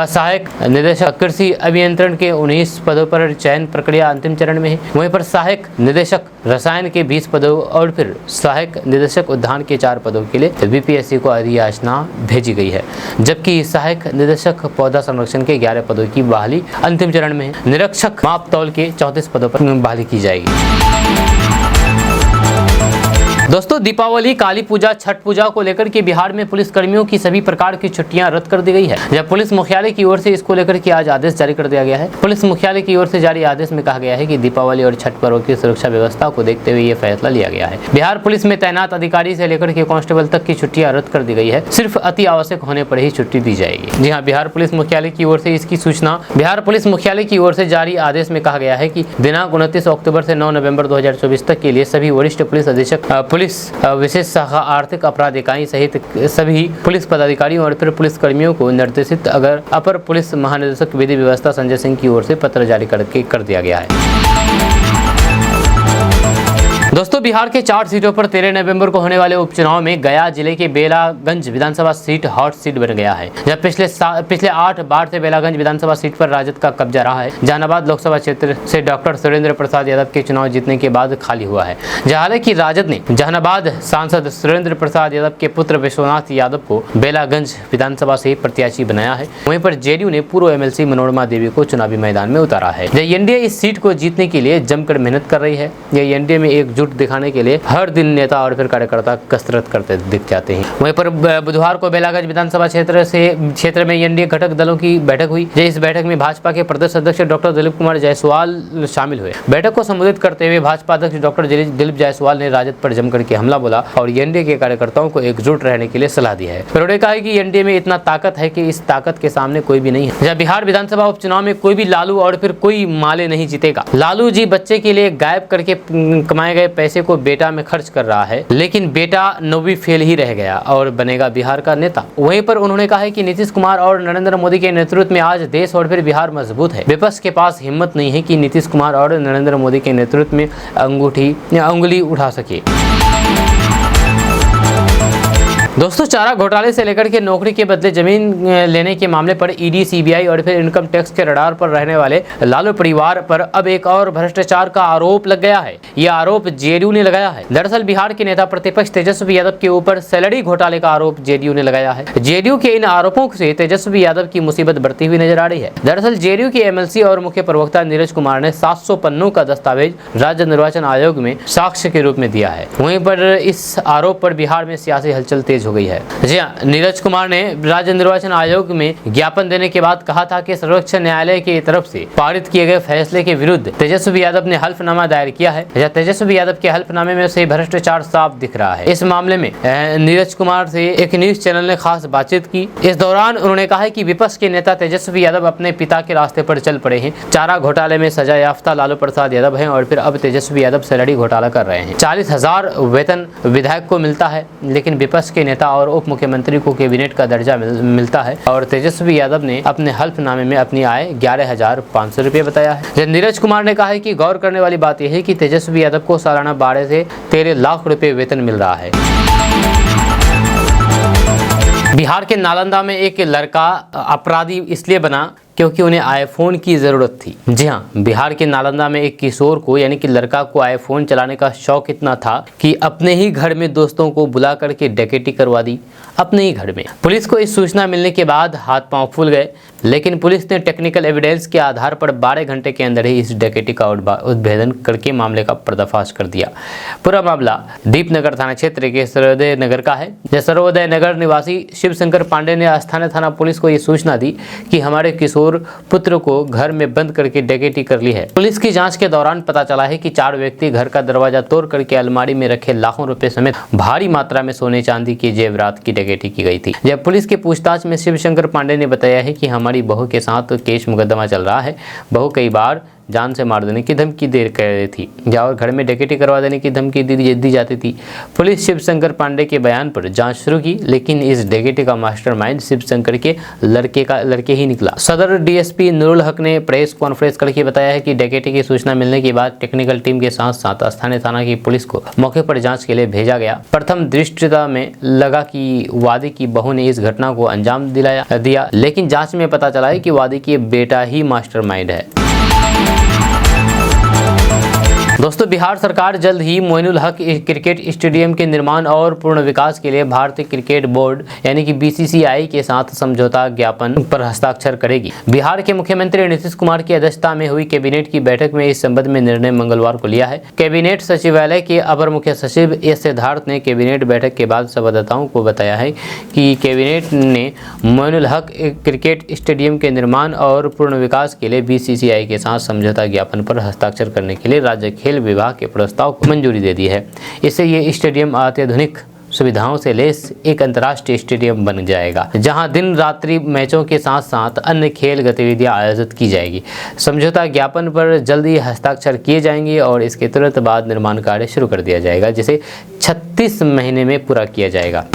सहायक निदेशक कृषि अभियंत्रण के 19 पदों पर चयन प्रक्रिया अंतिम चरण में है। वहीं पर सहायक निदेशक रसायन के 20 पदों और फिर सहायक निदेशक उद्यान के 4 पदों के लिए बीपीएससी को अधियाचना भेजी गई है। जबकि सहायक निदेशक पौधा संरक्षण के 11 पदों की बहाली अंतिम चरण में है। निरीक्षक माप तौल के 34 पदों पर बहाली की जाएगी। दोस्तों, दीपावली, काली पूजा, छठ पूजा को लेकर के बिहार में पुलिस कर्मियों की सभी प्रकार की छुट्टियां रद्द कर दी गई है। जब पुलिस मुख्यालय की ओर से इसको लेकर के आज आदेश जारी कर दिया गया है। पुलिस मुख्यालय की ओर से जारी आदेश में कहा गया है कि दीपावली और छठ पर्व की सुरक्षा व्यवस्था को देखते हुए ये फैसला लिया गया है। बिहार पुलिस में तैनात अधिकारी से लेकर के कांस्टेबल तक की छुट्टियां रद्द कर दी गई है। सिर्फ अति आवश्यक होने पर ही छुट्टी दी जाएगी। जी हाँ, बिहार पुलिस मुख्यालय की ओर से इसकी सूचना बिहार पुलिस मुख्यालय की ओर से जारी आदेश में कहा गया है कि दिनांक 29 अक्टूबर से 9 नवंबर 2024 तक के लिए सभी वरिष्ठ पुलिस अधीक्षक, पुलिस विशेष शाखा, आर्थिक अपराध इकाई सहित सभी पुलिस पदाधिकारियों और फिर पुलिस कर्मियों को निर्देशित अपर पुलिस महानिदेशक विधि व्यवस्था संजय सिंह की ओर से पत्र जारी कर दिया गया है। दोस्तों, बिहार के 4 सीटों पर 13 नवंबर को होने वाले उपचुनाव में गया जिले के बेलागंज विधानसभा सीट हॉट सीट बन गया है। जब पिछले 8 बार से बेलागंज विधानसभा सीट पर राजद का कब्जा रहा है। जहानाबाद लोकसभा क्षेत्र से डॉक्टर सुरेंद्र प्रसाद यादव के चुनाव जीतने के बाद खाली हुआ है। हालांकि राजद ने जहानाबाद सांसद सुरेंद्र प्रसाद यादव के पुत्र विश्वनाथ यादव को बेलागंज विधानसभा से प्रत्याशी बनाया है। वहीं पर जेडीयू ने पूर्व एमएलसी मनोरमा देवी को चुनावी मैदान में उतारा है। एनडीए इस सीट को जीतने के लिए जमकर मेहनत कर रही है। यह एनडीए में एक एकजुट दिखाने के लिए हर दिन नेता और फिर कार्यकर्ता कसरत करते दिख जाते हैं। वहीं पर बुधवार को बेलागंज विधानसभा क्षेत्र में एनडीए घटक दलों की बैठक हुई। इस बैठक में भाजपा के प्रदेश अध्यक्ष डॉक्टर दिलीप कुमार जायसवाल शामिल हुए। बैठक को संबोधित करते हुए भाजपा अध्यक्ष डॉक्टर दिलीप जायसवाल ने राजद पर जमकर के हमला बोला और एनडीए के कार्यकर्ताओं को एकजुट रहने के लिए सलाह दी है। उन्होंने कहा कि एनडीए में इतना ताकत है कि इस ताकत के सामने कोई भी नहीं है। जब बिहार विधानसभा उपचुनाव में कोई भी लालू और फिर कोई माले नहीं जीतेगा। लालू जी बच्चे के लिए गायब करके कमाए गए पैसे को बेटा में खर्च कर रहा है, लेकिन बेटा नौवीं फेल ही रह गया और बनेगा बिहार का नेता। वहीं पर उन्होंने कहा है कि नीतीश कुमार और नरेंद्र मोदी के नेतृत्व में आज देश और फिर बिहार मजबूत है। विपक्ष के पास हिम्मत नहीं है कि नीतीश कुमार और नरेंद्र मोदी के नेतृत्व में अंगुली उठा सके। दोस्तों, चारा घोटाले से लेकर के नौकरी के बदले जमीन लेने के मामले पर ईडी, सीबीआई और फिर इनकम टैक्स के रडार पर रहने वाले लालू परिवार पर अब एक और भ्रष्टाचार का आरोप लग गया है। यह आरोप जेडीयू ने लगाया है। दरअसल बिहार के नेता प्रतिपक्ष तेजस्वी यादव के ऊपर सैलरी घोटाले का आरोप जेडीयू ने लगाया है। जेडीयू के इन आरोपों से तेजस्वी यादव की मुसीबत बढ़ती हुई नजर आ रही है। दरअसल जेडीयू के एमएलसी और मुख्य प्रवक्ता नीरज कुमार ने 700 पन्नों का दस्तावेज राज्य निर्वाचन आयोग में साक्ष्य के रूप में दिया है। वहीं पर इस आरोप पर बिहार में सियासी हलचल तेज हो गई है। जी हां, नीरज कुमार ने राज्य निर्वाचन आयोग में ज्ञापन देने के बाद कहा था कि सर्वोच्च न्यायालय की तरफ से पारित किए गए फैसले के विरुद्ध तेजस्वी यादव ने हल्फनामा दायर किया है। तेजस्वी यादव के हल्फनामे में से भ्रष्टाचार साफ दिख रहा है। इस मामले में नीरज कुमार से एक न्यूज चैनल ने खास बातचीत की। इस दौरान उन्होंने कहा कि विपक्ष के नेता तेजस्वी यादव अपने पिता के रास्ते पर चल पड़े हैं। चारा घोटाले में सजा याफ्ता लालू प्रसाद यादव हैं और फिर अब तेजस्वी यादव सैलरी घोटाला कर रहे हैं। 40,000 वेतन विधायक को मिलता है, लेकिन विपक्ष के नेता और उप मुख्यमंत्री को कैबिनेट का दर्जा मिलता है और तेजस्वी यादव ने अपने हल्फनामे में अपनी आय 11,500 रुपये बताया है। नीरज कुमार ने कहा है कि गौर करने वाली बात यह है कि तेजस्वी यादव को सालाना 12 से 13 लाख रुपए वेतन मिल रहा है। बिहार के नालंदा में एक लड़का अपराधी इसलिए बना क्योंकि उन्हें आईफोन की ज़रूरत थी। जी हाँ, बिहार के नालंदा में एक किशोर को यानी कि लड़का को आईफोन चलाने का शौक इतना था कि अपने ही घर में दोस्तों को बुला करके डकैती करवा दी। अपने ही घर में पुलिस को इस सूचना मिलने के बाद हाथ पांव फूल गए, लेकिन पुलिस ने टेक्निकल एविडेंस के आधार पर 12 घंटे के अंदर ही इस डकैती का उद्भेदन करके मामले का पर्दाफाश कर दिया। पूरा मामला दीपनगर थाना क्षेत्र के सर्वोदय नगर का है। सर्वोदय नगर निवासी शिवशंकर पांडे ने स्थानीय थाना पुलिस को ये सूचना दी कि हमारे किशोर पुत्र को घर में बंद करके डकैती कर ली है। पुलिस की जांच के दौरान पता चला है कि 4 व्यक्ति घर का दरवाजा तोड़ करके अलमारी में रखे लाखों रुपए समेत भारी मात्रा में सोने चांदी की जेवरात की डकैती की गई थी। जब पुलिस की पूछताछ में शिवशंकर पांडे ने बताया है कि हमारी बहू के साथ केस मुकदमा चल रहा है। बहू कई बार जान से मार देने की धमकी दे रही थी और घर में डकैती करवा देने की धमकी दी जाती थी। पुलिस शिवशंकर पांडे के बयान पर जांच शुरू की, लेकिन इस डकैती का मास्टरमाइंड शिवशंकर के लड़के ही निकला। सदर डीएसपी नूरुल हक ने प्रेस कॉन्फ्रेंस करके बताया है कि डकैती की सूचना मिलने के बाद टेक्निकल टीम के साथ साथ स्थानीय थाना की पुलिस को मौके पर जाँच के लिए भेजा गया। प्रथम दृष्टता में लगा कि वादी की बहू ने इस घटना को अंजाम दिया, लेकिन जाँच में पता चला है कि वादी की बेटा ही मास्टरमाइंड है। दोस्तों, बिहार सरकार जल्द ही मोइनुल हक क्रिकेट स्टेडियम के निर्माण और पूर्ण विकास के लिए भारतीय क्रिकेट बोर्ड यानी कि बीसीसीआई के साथ समझौता ज्ञापन पर हस्ताक्षर करेगी। बिहार के मुख्यमंत्री नीतीश कुमार की अध्यक्षता में हुई कैबिनेट की बैठक में इस संबंध में निर्णय मंगलवार को लिया है। कैबिनेट सचिवालय के अपर मुख्य सचिव एस सिद्धार्थ ने कैबिनेट बैठक के बाद संवाददाताओं को बताया है कि कैबिनेट ने मोइनुल हक क्रिकेट स्टेडियम के निर्माण और पूर्ण विकास के लिए बीसीसीआई के साथ समझौता ज्ञापन पर हस्ताक्षर करने के लिए राज्य खेल विभाग के प्रस्ताव को मंजूरी दे दी है। इससे ये स्टेडियम अत्याधुनिक सुविधाओं से लैस एक अंतर्राष्ट्रीय स्टेडियम बन जाएगा, जहां दिन रात्रि मैचों के साथ साथ अन्य खेल गतिविधियां आयोजित की जाएगी। समझौता ज्ञापन पर जल्द ही हस्ताक्षर किए जाएंगे और इसके तुरंत बाद निर्माण कार्य शुरू कर दिया जाएगा, जिसे 36 महीने में पूरा किया जाएगा।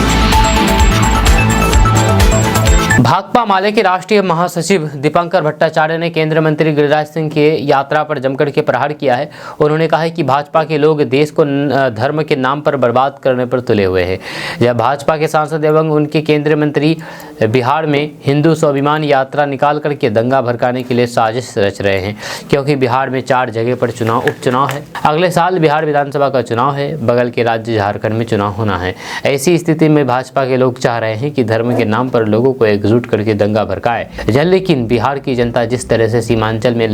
भाकपा माले के राष्ट्रीय महासचिव दीपंकर भट्टाचार्य ने केंद्रीय मंत्री गिरिराज सिंह के यात्रा पर जमकर के प्रहार किया है। उन्होंने कहा है कि भाजपा के लोग देश को धर्म के नाम पर बर्बाद करने पर तुले हुए हैं। जब भाजपा के सांसद एवं उनके केंद्रीय मंत्री बिहार में हिंदू स्वाभिमान यात्रा निकाल करके दंगा भड़काने के लिए साजिश रच रहे हैं, क्योंकि बिहार में 4 जगह पर उपचुनाव है। अगले साल बिहार विधानसभा का चुनाव है, बगल के राज्य झारखंड में चुनाव होना है। ऐसी स्थिति में भाजपा के लोग चाह रहे हैं कि धर्म के नाम पर लोगों को एकजुट करके दंगा भड़काए। लेकिन बिहार की जनता जिस तरह से सीमांचल में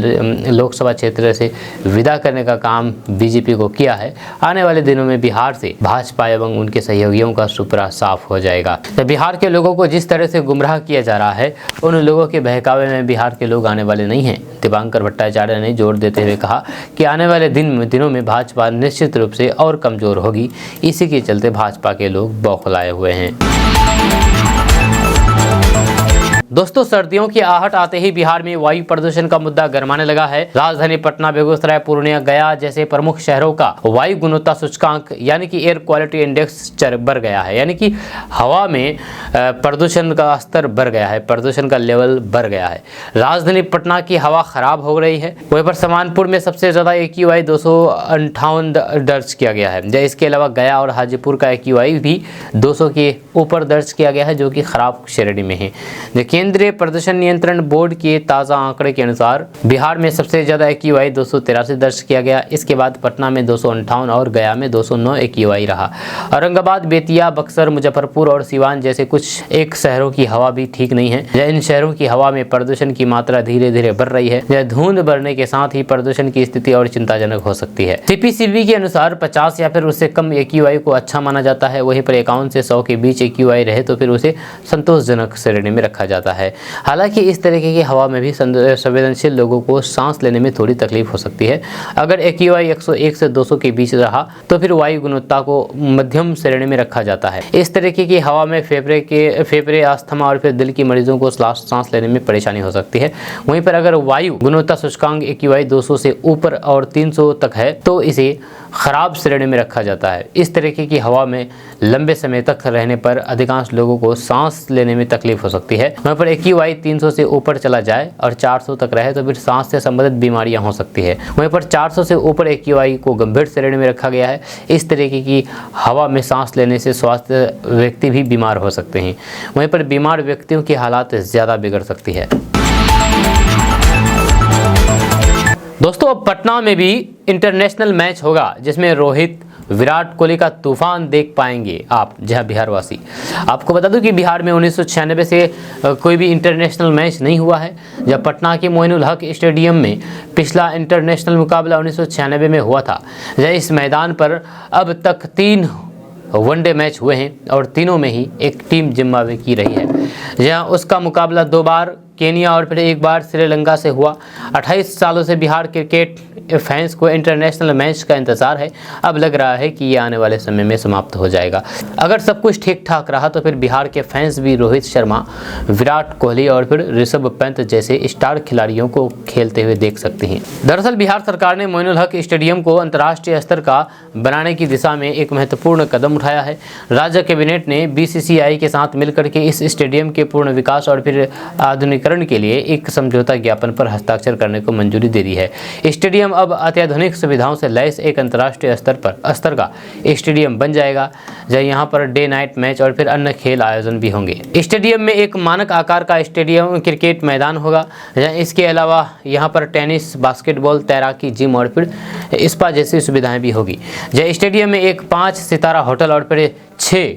लोकसभा क्षेत्र से विदा करने का काम बीजेपी को किया है, आने वाले दिनों में बिहार से भाजपा एवं उनके सहयोगियों का सुपरा साफ हो जाएगा। तो बिहार के लोगों को जिस तरह से गुमराह किया जा रहा है, उन लोगों के बहकावे में बिहार के लोग आने वाले नहीं हैं। दीपांकर भट्टाचार्य ने जोर देते हुए कहा कि आने वाले दिनों में भाजपा निश्चित रूप से और कमजोर होगी। इसी के चलते भाजपा के लोग बौखलाए हुए हैं। दोस्तों, सर्दियों की आहट आते ही बिहार में वायु प्रदूषण का मुद्दा गरमाने लगा है। राजधानी पटना, बेगूसराय, पूर्णिया, गया जैसे प्रमुख शहरों का वायु गुणवत्ता सूचकांक यानी कि एयर क्वालिटी इंडेक्स बढ़ गया है। यानी कि हवा में प्रदूषण का स्तर बढ़ गया है, प्रदूषण का लेवल बढ़ गया है। राजधानी पटना की हवा खराब हो रही है। वहीं पर समानपुर में सबसे ज्यादा AQI 258 दर्ज किया गया है। इसके अलावा गया और हाजीपुर का AQI भी 200 के ऊपर दर्ज किया गया है, जो कि खराब श्रेणी में है। केंद्रीय प्रदूषण नियंत्रण बोर्ड के ताज़ा आंकड़े के अनुसार बिहार में सबसे ज्यादा AQI 283 दर्ज किया गया। इसके बाद पटना में 258 और गया में 209 AQI रहा। औरंगाबाद, बेतिया, बक्सर, मुजफ्फरपुर और सिवान जैसे कुछ एक शहरों की हवा भी ठीक नहीं है। इन शहरों की हवा में प्रदूषण की मात्रा धीरे धीरे बढ़ रही है। धुंध बढ़ने के साथ ही प्रदूषण की स्थिति और चिंताजनक हो सकती है। CPCB के अनुसार 50 या फिर उससे कम AQI को अच्छा माना जाता है। वहीं पर 51 से 100 के बीच AQI रहे तो फिर उसे संतोषजनक श्रेणी में रखा जाता है। हालांकि इस तरीके की हवा में भी संवेदनशील लोगों को सांस लेने में थोड़ी तकलीफ हो सकती है। अगर AQI 101 से 200 के बीच रहा तो फिर वायु गुणवत्ता को मध्यम श्रेणी में रखा जाता है। इस तरीके की हवा में फेफड़े, अस्थमा और फिर दिल की मरीजों को सांस लेने में परेशानी हो सकती है। वहीं पर अगर वायु गुणवत्ता सूचकांक AQI 200 से ऊपर और 300 तक है तो इसे खराब श्रेणी में रखा जाता है। इस तरीके की हवा में लंबे समय तक रहने पर अधिकांश लोगों को सांस लेने में तकलीफ हो सकती है। वहाँ पर AQI 300 से ऊपर चला जाए और 400 तक रहे तो फिर सांस से संबंधित बीमारियां हो सकती है। वहीं पर 400 से ऊपर AQI को गंभीर श्रेणी में रखा गया है। इस तरीके की हवा में सांस लेने से स्वास्थ्य व्यक्ति भी बीमार हो सकते हैं। वहीं पर बीमार व्यक्तियों की हालात ज़्यादा बिगड़ सकती है। दोस्तों, अब पटना में भी इंटरनेशनल मैच होगा जिसमें रोहित, विराट कोहली का तूफान देख पाएंगे आप, जहां बिहारवासी। आपको बता दूं कि बिहार में 1996 से कोई भी इंटरनेशनल मैच नहीं हुआ है। जब पटना के मोइनुल हक स्टेडियम में पिछला इंटरनेशनल मुकाबला 1996 में हुआ था। इस मैदान पर अब तक 3 वनडे मैच हुए हैं और तीनों में ही एक टीम जिम्बाब्वे की रही है, जहां उसका मुकाबला 2 बार केनिया और फिर 1 बार श्रीलंका से हुआ। 28 सालों से बिहार क्रिकेट फैंस को इंटरनेशनल मैच का इंतजार है। अब लग रहा है कि ये आने वाले समय में समाप्त हो जाएगा। अगर सब कुछ ठीक ठाक रहा तो फिर बिहार के फैंस भी रोहित शर्मा, विराट कोहली और फिर ऋषभ पंत जैसे स्टार खिलाड़ियों को खेलते हुए देख सकते हैं। दरअसल बिहार सरकार ने मोइनुल हक स्टेडियम को अंतर्राष्ट्रीय स्तर का बनाने की दिशा में एक महत्वपूर्ण कदम उठाया है। राज्य कैबिनेट ने BCCI के साथ मिलकर के इस स्टेडियम के पूर्ण विकास और फिर आधुनिकीकरण के लिए एक समझौता ज्ञापन पर हस्ताक्षर करने को मंजूरी दे दी है। स्टेडियम अब अत्याधुनिक सुविधाओं से लैस एक अंतर्राष्ट्रीय स्तर का स्टेडियम बन जाएगा, जहाँ यहाँ पर डे नाइट मैच और फिर अन्य खेल आयोजन भी होंगे। स्टेडियम में एक मानक आकार का स्टेडियम क्रिकेट मैदान होगा। इसके अलावा यहाँ पर टेनिस, बास्केटबॉल, तैराकी, जिम और फिर स्पा जैसी सुविधाएं भी होगी। स्टेडियम में एक 5 सितारा होटल और फिर 6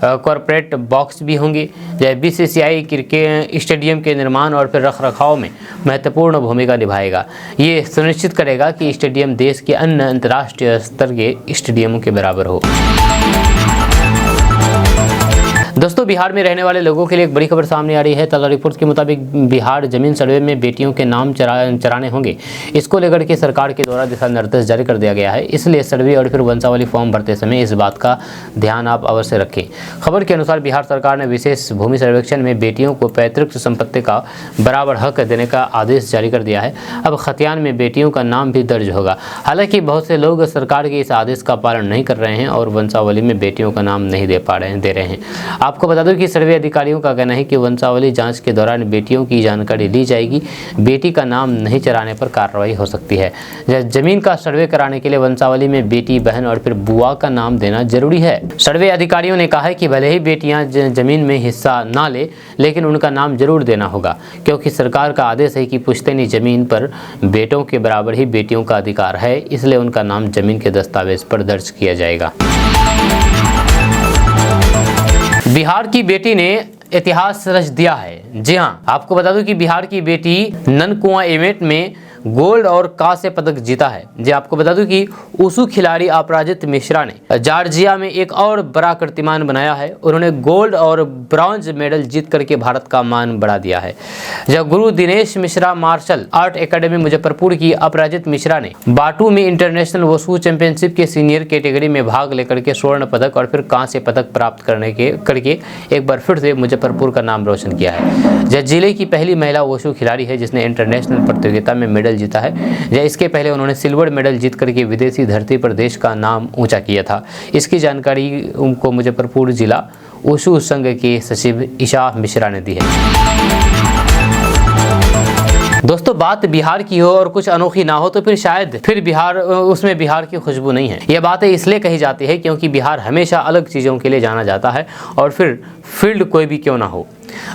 कॉरपोरेट बॉक्स भी होंगे। BCCI क्रिकेट स्टेडियम के निर्माण और फिर रखरखाव में महत्वपूर्ण भूमिका निभाएगा। ये सुनिश्चित करेगा कि स्टेडियम देश के अन्य अंतर्राष्ट्रीय स्तर के स्टेडियमों के बराबर हो। दोस्तों, बिहार में रहने वाले लोगों के लिए एक बड़ी खबर सामने आ रही है। ताज़ा रिपोर्ट के मुताबिक बिहार जमीन सर्वे में बेटियों के नाम चराने होंगे। इसको लेकर के सरकार के द्वारा दिशा निर्देश जारी कर दिया गया है। इसलिए सर्वे और फिर वंशावली फॉर्म भरते समय इस बात का ध्यान आप अवश्य रखें। खबर के अनुसार बिहार सरकार ने विशेष भूमि सर्वेक्षण में बेटियों को पैतृक संपत्ति का बराबर हक देने का आदेश जारी कर दिया है। अब खतियान में बेटियों का नाम भी दर्ज होगा। हालांकि बहुत से लोग सरकार के इस आदेश का पालन नहीं कर रहे हैं और वंशावली में बेटियों का नाम नहीं दे रहे हैं। आपको बता दूं कि सर्वे अधिकारियों का कहना है कि वंशावली जांच के दौरान बेटियों की जानकारी ली जाएगी। बेटी का नाम नहीं चराने पर कार्रवाई हो सकती है। जमीन का सर्वे कराने के लिए वंशावली में बेटी, बहन और फिर बुआ का नाम देना जरूरी है। सर्वे अधिकारियों ने कहा है कि भले ही बेटियां जमीन में हिस्सा ना ले, लेकिन उनका नाम जरूर देना होगा, क्योंकि सरकार का आदेश है कि पुश्तैनी जमीन पर बेटों के बराबर ही बेटियों का अधिकार है। इसलिए उनका नाम जमीन के दस्तावेज पर दर्ज किया जाएगा। बिहार की बेटी ने इतिहास रच दिया है। जी हाँ, आपको बता दूं कि बिहार की बेटी ननकुआ इवेंट में गोल्ड और कांस्य पदक जीता है। जी आपको बता दूं कि वुशु खिलाड़ी अपराजित मिश्रा ने जॉर्जिया में एक और बड़ा कीर्तिमान बनाया है। उन्होंने गोल्ड और ब्रॉन्ज मेडल जीत करके भारत का मान बढ़ा दिया है। जब Guru Dinesh Mishra martial art academy Muzaffarpur की अपराजित मिश्रा ने बाटू में इंटरनेशनल वुशु चैंपियनशिप के सीनियर कैटेगरी में भाग लेकर के स्वर्ण पदक और फिर कांस्य पदक प्राप्त करके एक बार फिर से मुजफ्फरपुर का नाम रोशन किया है। यह जिले की पहली महिला वुशु खिलाड़ी है जिसने इंटरनेशनल प्रतियोगिता में मेडल जीता है। इसके पहले उन्होंने सिल्वर मेडल जीत करके विदेशी धरती पर देश का नाम ऊंचा किया था। इसकी जानकारी उनको मुजफ्फरपुर जिला वुशु संघ के सचिव ईशा मिश्रा ने दी है। दोस्तों, बात बिहार की हो और कुछ अनोखी ना हो तो फिर शायद उसमें बिहार की खुशबू नहीं है। यह बातें इसलिए कही जाती है क्योंकि बिहार हमेशा अलग चीज़ों के लिए जाना जाता है और फिर फील्ड कोई भी क्यों ना हो।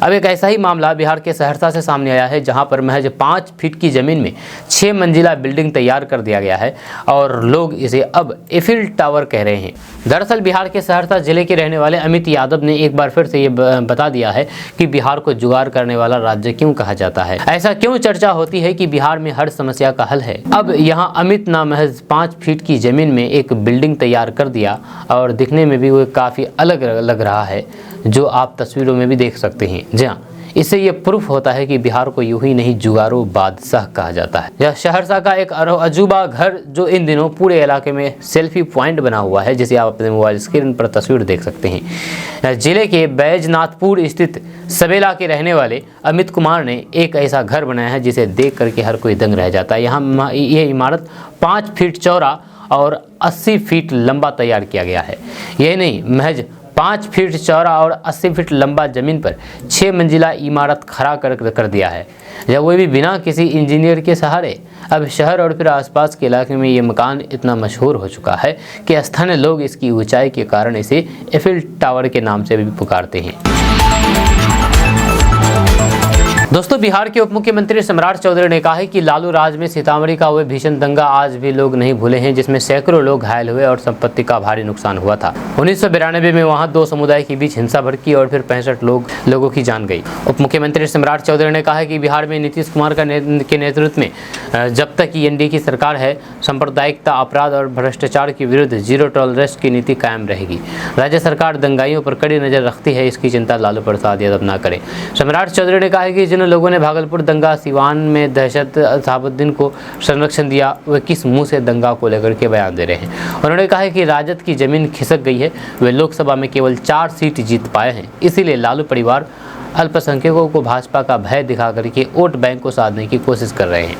अब एक ऐसा ही मामला बिहार के सहरसा से सामने आया है जहां पर महज 5 फीट की जमीन में 6 मंजिला बिल्डिंग तैयार कर दिया गया है और लोग इसे अब एफिल टावर कह रहे हैं। दरअसल बिहार के सहरसा जिले के रहने वाले अमित यादव ने एक बार फिर से ये बता दिया है कि बिहार को जुगाड़ करने वाला राज्य क्यों कहा जाता है। ऐसा क्यों चर्चा होती है कि बिहार में हर समस्या का हल है। अब यहाँ अमित ना महज 5 फीट की जमीन में एक बिल्डिंग तैयार कर दिया और दिखने में भी वो काफ़ी अलग लग रहा है, जो आप तस्वीरों में भी देख सकते हैं। जी हाँ, इससे ये प्रूफ होता है कि बिहार को यूं ही नहीं जुगाड़ू बादशाह कहा जाता है। यह सहरसा का एक अजूबा घर जो इन दिनों पूरे इलाके में सेल्फी पॉइंट बना हुआ है, जिसे आप अपने मोबाइल स्क्रीन पर तस्वीर देख सकते हैं। जिले के बैजनाथपुर स्थित सबेला के रहने वाले अमित कुमार ने एक ऐसा घर बनाया है जिसे देख करके हर कोई दंग रह जाता है। यहाँ ये इमारत 5 फीट चौड़ा और 80 फीट लंबा तैयार किया गया है। यही नहीं, महज 5 फीट चौड़ा और 80 फीट लंबा जमीन पर 6 मंजिला इमारत खड़ा कर दिया है, जब वो भी बिना किसी इंजीनियर के सहारे। अब शहर और फिर आसपास के इलाके में ये मकान इतना मशहूर हो चुका है कि स्थानीय लोग इसकी ऊंचाई के कारण इसे एफिल टावर के नाम से भी पुकारते हैं। दोस्तों, बिहार के उप मुख्यमंत्री सम्राट चौधरी ने कहा है कि लालू राज में सीतामढ़ी का हुए भीषण दंगा आज भी लोग नहीं भूले हैं, जिसमें सैकड़ों लोग घायल हुए और संपत्ति का भारी नुकसान हुआ था। 1992 में वहां 2 समुदाय के बीच हिंसा भड़की और फिर 65 लोगों की जान गई। उप मुख्यमंत्री सम्राट चौधरी ने कहा है कि बिहार में नीतीश कुमार के नेतृत्व में जब तक एनडीए की सरकार है, सांप्रदायिकता, अपराध और भ्रष्टाचार के विरुद्ध जीरो टॉलरेंस की नीति कायम रहेगी। राज्य सरकार दंगाइयों पर कड़ी नजर रखती है, इसकी चिंता लालू प्रसाद यादव न करें। सम्राट चौधरी ने कहा है कि जिन लोगों ने भागलपुर दंगा, सिवान में दहशत असादुद्दीन को संरक्षण दिया, वे किस मुंह से दंगा को लेकर के बयान दे रहे हैं। उन्होंने कहा है कि राजद की जमीन खिसक गई है, वे लोकसभा में केवल 4 सीट जीत पाए हैं, इसीलिए लालू परिवार अल्पसंख्यकों को भाजपा का भय दिखा करके वोट बैंक को साधने की कोशिश कर रहे हैं।